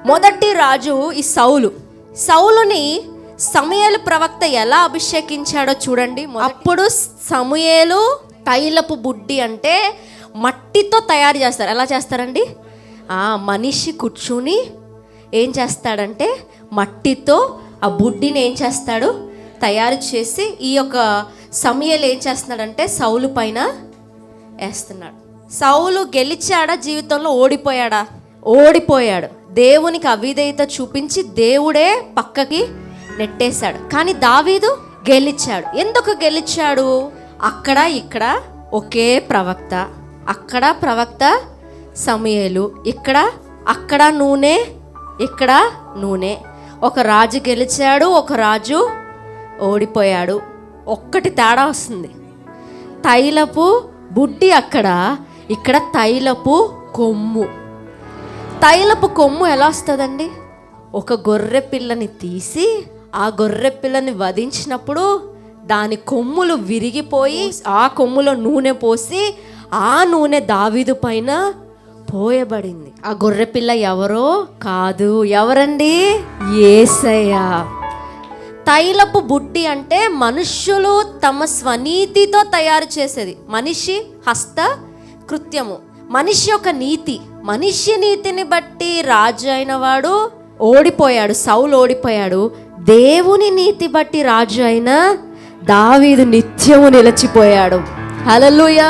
మొదటి రాజు ఈ సౌలుని సమూయేలు ప్రవక్త ఎలా అభిషేకించాడో చూడండి. అప్పుడు సమూయేలు తైలపు బుడ్డి అంటే మట్టితో తయారు చేస్తారు. ఎలా చేస్తారండి? మనిషి కూర్చుని ఏం చేస్తాడంటే మట్టితో ఆ బుడ్డిని ఏం చేస్తాడు, తయారు చేసి ఈ యొక్క సమూయేలు ఏం చేస్తున్నాడంటే సౌలు పైన వేస్తున్నాడు. సౌలు గెలిచాడా జీవితంలో? ఓడిపోయాడా? ఓడిపోయాడు. దేవునికి అవిధేయత చూపించి దేవుడే పక్కకి నెట్టేశాడు. కానీ దావీదు గెలిచాడు. ఎందుకు గెలిచాడు? అక్కడ ఇక్కడ ఒకే ప్రవక్త, అక్కడ ప్రవక్త సమూయేలు, అక్కడ నూనె, ఇక్కడ నూనె. ఒక రాజు గెలిచాడు, ఒక రాజు ఓడిపోయాడు. ఒక్కటి తేడా వస్తుంది. తైలపు బుడ్డి అక్కడ, ఇక్కడ తైలపు కొమ్ము. తైలపు కొమ్ము ఎలా వస్తుందండి? ఒక గొర్రె పిల్లని తీసి ఆ గొర్రె పిల్లని వధించినప్పుడు దాని కొమ్ములు విరిగిపోయి ఆ కొమ్ములో నూనె పోసి ఆ నూనె దావీదు పైన పోయబడింది. ఆ గొర్రె పిల్ల ఎవరో కాదు, ఎవరండి? యేసయ్య. తైలపు బుడ్డి అంటే మనుష్యులు తమ స్వనీతితో తయారు చేసేది. మనిషి హస్త కృత్యము, మనిషి యొక్క నీతి. మనిషి నీతిని బట్టి రాజు అయిన వాడు ఓడిపోయాడు, సౌలు ఓడిపోయాడు. దేవుని నీతి బట్టి రాజు అయిన దావీదు నిత్యము నిలిచిపోయాడు. హల్లెలూయా.